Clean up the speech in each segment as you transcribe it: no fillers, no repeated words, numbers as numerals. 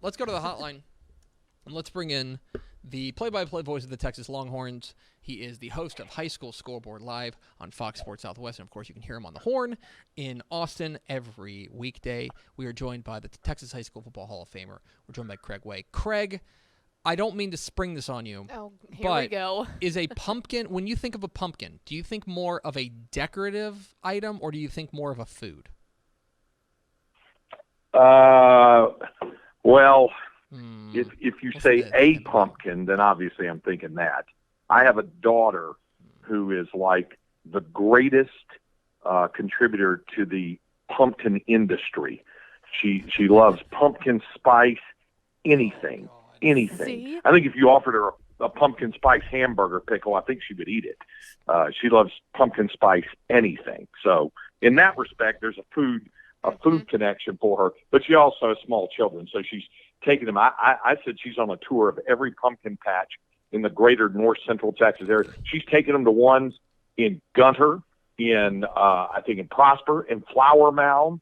let's go to the hotline, and let's bring in the play-by-play voice of the Texas Longhorns. He is the host of High School Scoreboard Live on Fox Sports Southwest, and of course you can hear him on the Horn in Austin every weekday. We are joined by the Texas High School Football Hall of Famer. We're joined by Craig Way. Craig, I don't mean to spring this on you. Oh, here we go. Is a pumpkin, when you think of a pumpkin, do you think more of a decorative item or do you think more of a food? Well, if you say a pumpkin, then obviously I'm thinking that. I have a daughter who is like the greatest contributor to the pumpkin industry. She loves pumpkin spice, anything. See? I think if you offered her a pumpkin spice hamburger pickle, I think she would eat it. She loves pumpkin spice anything. So in that respect, there's a food connection for her. But she also has small children, so she's taking them. I said she's on a tour of every pumpkin patch in the greater north central Texas area. She's taking them to ones in Gunter, I think in Prosper, in Flower Mound,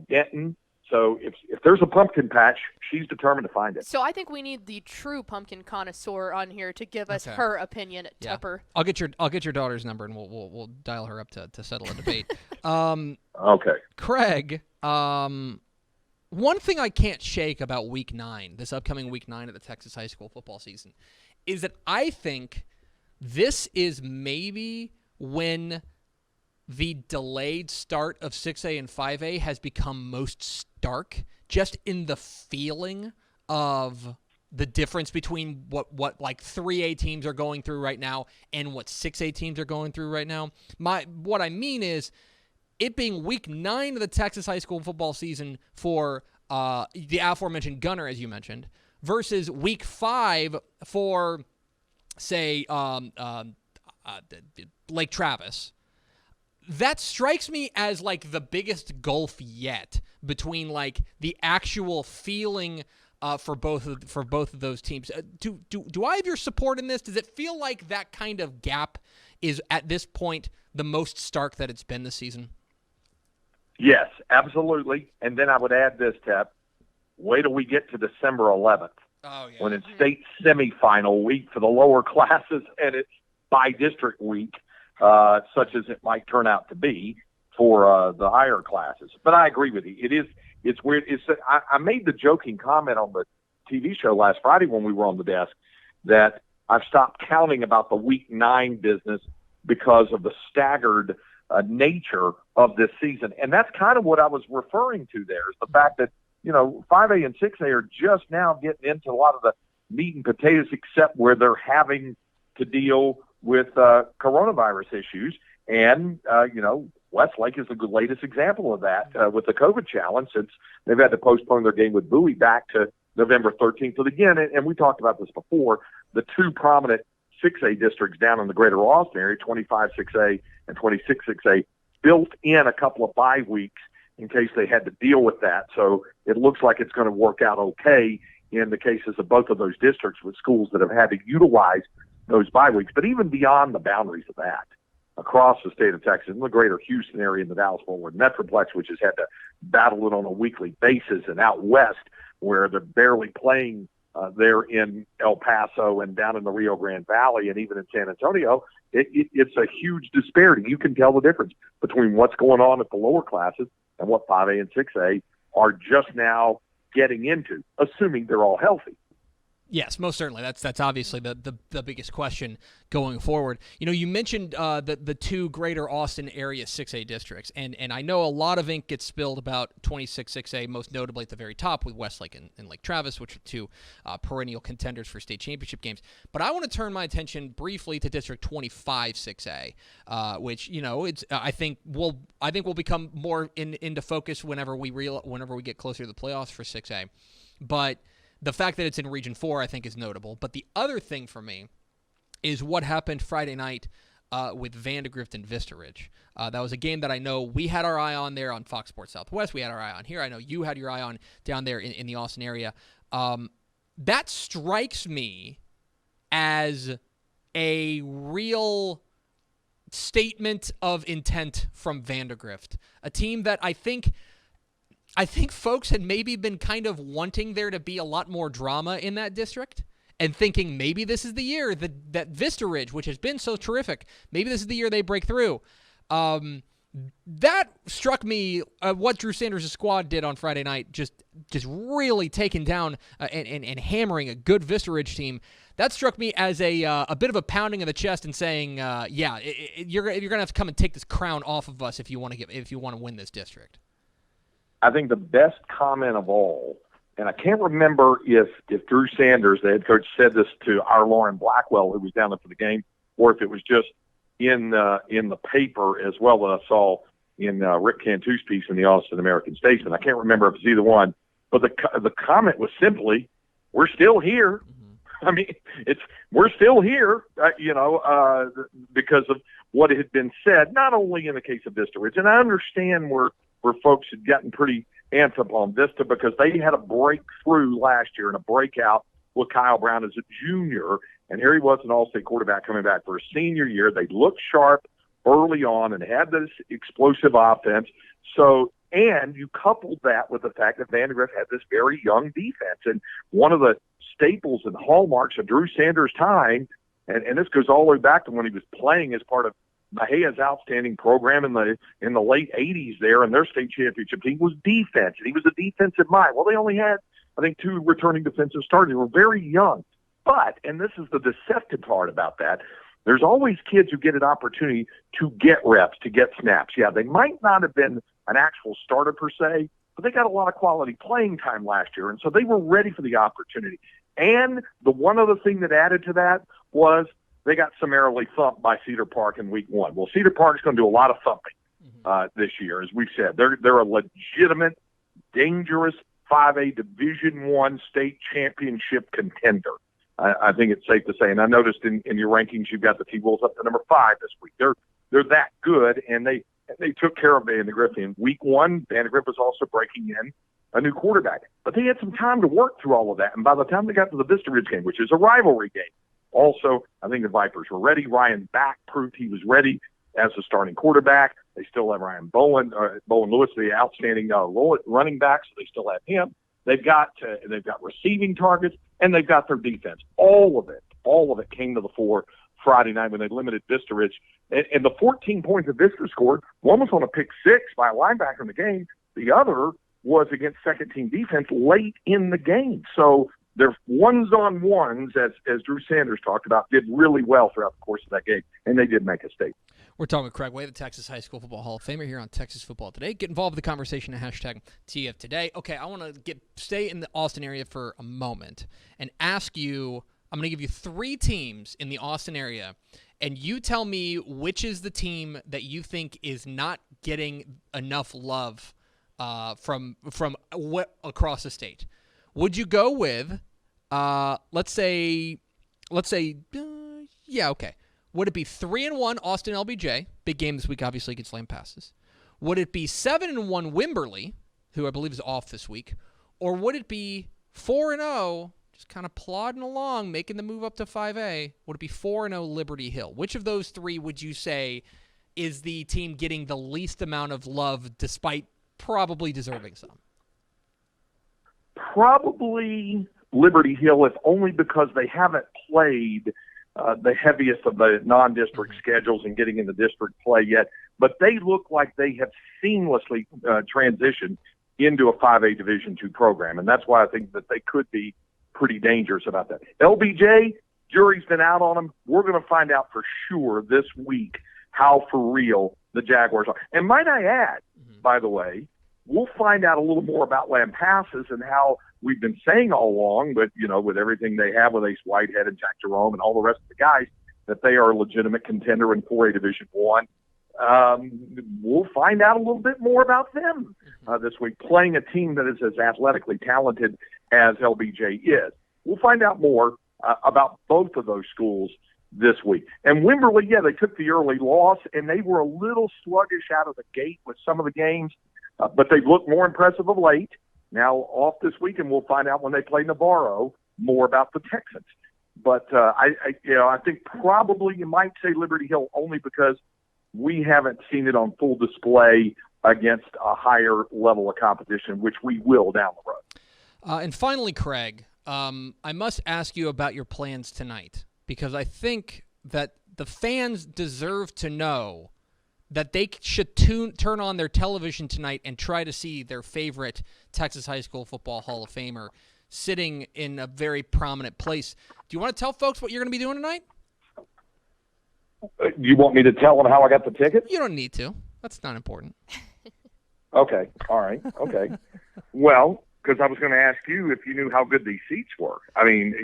Denton. So if there's a pumpkin patch, she's determined to find it. So I think we need the true pumpkin connoisseur on here to give us her opinion, Tupper. I'll get your daughter's number and we'll dial her up to settle a debate. Okay. Craig, one thing I can't shake about Week 9, this upcoming Week 9 of the Texas high school football season, is that I think this is maybe when the delayed start of 6A and 5A has become most stark, just in the feeling of the difference between what like 3A teams are going through right now and what 6A teams are going through right now. What I mean is it being Week 9 of the Texas high school football season for the aforementioned Gunner, as you mentioned, versus Week 5 for, say, Lake Travis. That strikes me as like the biggest gulf yet between like the actual feeling for both of those teams. Do I have your support in this? Does it feel like that kind of gap is at this point the most stark that it's been this season? Yes, absolutely. And then I would add this, Tep. Wait till we get to December 11th. Oh, yeah. When it's state semifinal week for the lower classes and it's by district week. Such as it might turn out to be for the higher classes. But I agree with you. It's weird. I made the joking comment on the TV show last Friday when we were on the desk that I've stopped counting about the Week 9 business because of the staggered nature of this season. And that's kind of what I was referring to there, is the fact that, 5A and 6A are just now getting into a lot of the meat and potatoes, except where they're having to deal with coronavirus issues. And, Westlake is the latest example of that with the COVID challenge, since they've had to postpone their game with Bowie back to November 13th. So again, and we talked about this before, the two prominent 6A districts down in the greater Austin area, 25 6A and 26 6A, built in a couple of bye weeks in case they had to deal with that. So it looks like it's going to work out okay in the cases of both of those districts with schools that have had to utilize those bye weeks. But even beyond the boundaries of that, across the state of Texas, in the greater Houston area, in the Dallas-Fort Worth Metroplex, which has had to battle it on a weekly basis, and out west, where they're barely playing there in El Paso and down in the Rio Grande Valley and even in San Antonio, it's a huge disparity. You can tell the difference between what's going on at the lower classes and what 5A and 6A are just now getting into, assuming they're all healthy. Yes, most certainly. That's obviously the biggest question going forward. You mentioned the two greater Austin area 6A districts, and I know a lot of ink gets spilled about 26 6A, most notably at the very top with Westlake and Lake Travis, which are two perennial contenders for state championship games. But I want to turn my attention briefly to District 25 6A, which I think will become more into focus whenever we get closer to the playoffs for 6A, but the fact that it's in Region 4, I think, is notable. But the other thing for me is what happened Friday night with Vandegrift and Vista Ridge. That was a game that I know we had our eye on there on Fox Sports Southwest. We had our eye on here. I know you had your eye on down there in the Austin area. That strikes me as a real statement of intent from Vandegrift, a team that I think I think folks had maybe been kind of wanting there to be a lot more drama in that district and thinking maybe this is the year that Vista Ridge, which has been so terrific, maybe this is the year they break through. That struck me, what Drew Sanders' squad did on Friday night, just really taking down and hammering a good Vista Ridge team. That struck me as a bit of a pounding of the chest and saying, you're going to have to come and take this crown off of us if you want to win this district. I think the best comment of all, and I can't remember if Drew Sanders, the head coach, said this to our Lauren Blackwell, who was down there for the game, or if it was just in the paper as well that I saw in Rick Cantu's piece in the Austin American Statesman. I can't remember if it's either one, but the comment was simply, "We're still here." Mm-hmm. I mean, we're still here, because of what had been said, not only in the case of Vista Ridge, and I understand where folks had gotten pretty amped up on Vista because they had a breakthrough last year and a breakout with Kyle Brown as a junior, and here he was, an all-state quarterback coming back for a senior year. They looked sharp early on and had this explosive offense. So, and you coupled that with the fact that Vandegrift had this very young defense, and one of the staples and hallmarks of Drew Sanders' time, and this goes all the way back to when he was playing as part of Mejia's outstanding program in the late 80s there, and their state championship team, was defense, and he was a defensive mind. Well, they only had, I think, 2 returning defensive starters. They were very young. But, and this is the deceptive part about that, there's always kids who get an opportunity to get reps, to get snaps. Yeah, they might not have been an actual starter per se, but they got a lot of quality playing time last year, and so they were ready for the opportunity. And the one other thing that added to that was they got summarily thumped by Cedar Park in week 1. Well, Cedar Park's going to do a lot of thumping this year, as we've said. They're a legitimate, dangerous 5A Division I state championship contender. I think it's safe to say. And I noticed in your rankings, you've got the T-Wolves up to number 5 this week. They're that good, and they took care of Vandegrift. In week 1, Vandegrift was also breaking in a new quarterback. But they had some time to work through all of that. And by the time they got to the Vista Ridge game, which is a rivalry game, also, I think the Vipers were ready. Ryan Back proved he was ready as a starting quarterback. They still have Ryan Bowen Lewis, the outstanding running back, so they still have him. They've got receiving targets, and they've got their defense. All of it came to the fore Friday night when they limited Vista Ridge. And the 14 points that Vista scored, one was on a pick 6 by a linebacker in the game. The other was against second-team defense late in the game. So their ones-on-ones, as Drew Sanders talked about, did really well throughout the course of that game, and they did make a statement. We're talking with Craig Way, the Texas High School Football Hall of Famer, here on Texas Football Today. Get involved with the conversation at #TF Today. Okay, I want to stay in the Austin area for a moment and ask you, I'm going to give you 3 teams in the Austin area, and you tell me which is the team that you think is not getting enough love from across the state. Would you go with, let's say, okay. Would it be 3-1 Austin LBJ? Big game this week, obviously, against Lampasas. Would it be 7-1 Wimberley, who I believe is off this week? Or would it be 4-0, just kind of plodding along, making the move up to 5A? Would it be 4-0 Liberty Hill? Which of those 3 would you say is the team getting the least amount of love, despite probably deserving some? Probably Liberty Hill, if only because they haven't played the heaviest of the non-district schedules and getting into district play yet. But they look like they have seamlessly transitioned into a 5A Division II program, and that's why I think that they could be pretty dangerous about that. LBJ, jury's been out on them. We're going to find out for sure this week how for real the Jaguars are. And might I add, by the way, we'll find out a little more about Lampasas and how we've been saying all along, but, with everything they have with Ace Whitehead and Jack Jerome and all the rest of the guys, that they are a legitimate contender in 4A Division I. We'll find out a little bit more about them this week, playing a team that is as athletically talented as LBJ is. We'll find out more about both of those schools this week. And Wimberley, they took the early loss, and they were a little sluggish out of the gate with some of the games, but they've looked more impressive of late. Now off this week, and we'll find out when they play Navarro more about the Texans. But I think probably you might say Liberty Hill only because we haven't seen it on full display against a higher level of competition, which we will down the road. And finally, Craig, I must ask you about your plans tonight, because I think that the fans deserve to know that they should turn on their television tonight and try to see their favorite Texas High School Football Hall of Famer sitting in a very prominent place. Do you want to tell folks what you're going to be doing tonight? You want me to tell them how I got the tickets? You don't need to. That's not important. Okay. All right. Okay. Well, because I was going to ask you if you knew how good these seats were. I mean,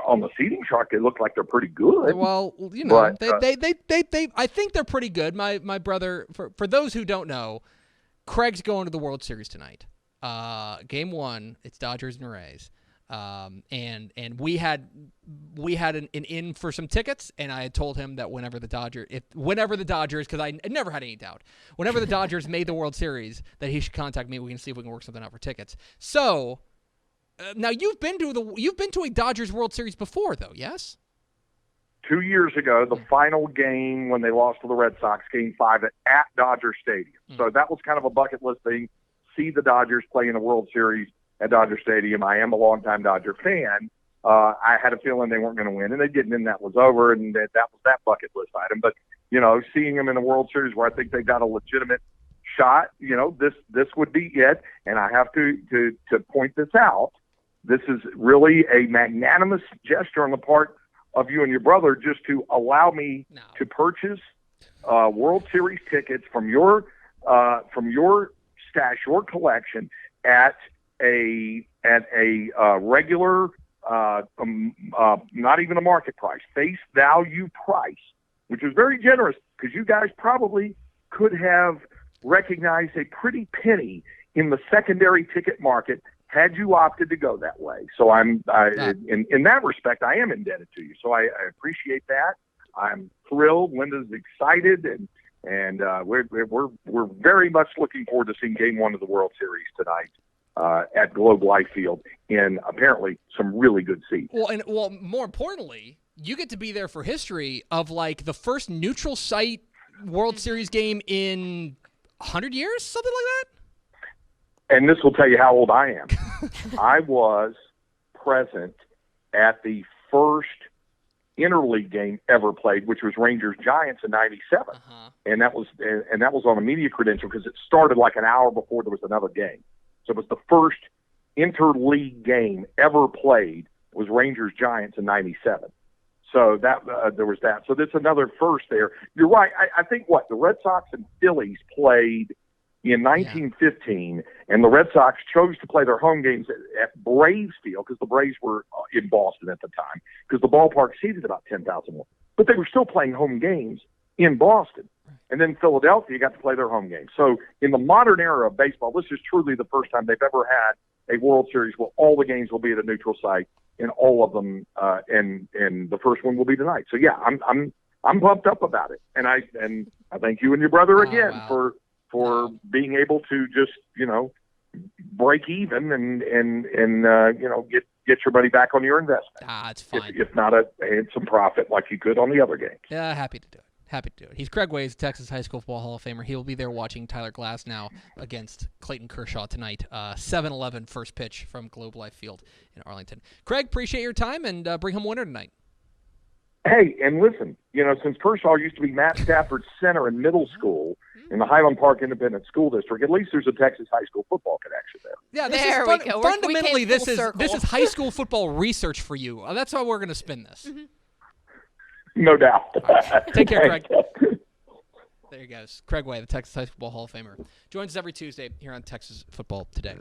on the seating chart, they look like they're pretty good. Well, but, they I think they're pretty good. My brother, for those who don't know, Craig's going to the World Series tonight. Game 1, it's Dodgers and Rays. And we had an in for some tickets, and I had told him that whenever the Dodgers, because I never had any doubt, whenever the Dodgers made the World Series, that he should contact me. We can see if we can work something out for tickets. So now you've been to a Dodgers World Series before, though, yes? 2 years ago, the final game when they lost to the Red Sox, Game 5 at Dodger Stadium. So that was kind of a bucket list thing. See the Dodgers play in the World Series at Dodger Stadium. I am a longtime Dodger fan. I had a feeling they weren't going to win, and they didn't, and that was over, and that was that bucket list item. But, seeing them in the World Series where I think they got a legitimate shot, this would be it. And I have to point this out. This is really a magnanimous gesture on the part of you and your brother just to allow me to purchase World Series tickets from your stash, your collection at a regular, not even a market price, face value price, which is very generous because you guys probably could have recognized a pretty penny in the secondary ticket market had you opted to go that way. So in that respect, I am indebted to you. So I appreciate that. I'm thrilled. Linda's excited, and we're very much looking forward to seeing Game 1 of the World Series tonight at Globe Life Field in apparently some really good seats. Well, more importantly, you get to be there for history of like the first neutral site World Series game in 100 years, something like that. And this will tell you how old I am. I was present at the first interleague game ever played, which was Rangers Giants in '97, and that was on a media credential because it started like an hour before there was another game. So it was the first interleague game ever played was Rangers Giants in '97. So that there was that. So that's another first there. You're right. I think the Red Sox and Phillies played in 1915, and the Red Sox chose to play their home games at Braves Field because the Braves were in Boston at the time because the ballpark seated about 10,000. But they were still playing home games in Boston. And then Philadelphia got to play their home games. So in the modern era of baseball, this is truly the first time they've ever had a World Series where all the games will be at a neutral site, and all of them, and the first one will be tonight. So yeah, I'm pumped up about it, and I thank you and your brother again for being able to just, break even and get your money back on your investment. It's fine. If not a handsome profit like you could on the other games. Yeah, happy to do it. He's Craig Way, Texas High School Football Hall of Famer. He will be there watching Tyler Glasnow against Clayton Kershaw tonight. 7-11 first pitch from Globe Life Field in Arlington. Craig, appreciate your time, and bring home winner tonight. Hey, and listen, since Kershaw used to be Matt Stafford's center in middle school in the Highland Park Independent School District, at least there's a Texas high school football connection there. Yeah, fundamentally, this is high school football research for you. That's how we're going to spin this. Mm-hmm. No doubt. Right. Take care, Craig. There he goes. Craig Way, the Texas High School Football Hall of Famer. Joins us every Tuesday here on Texas Football Today.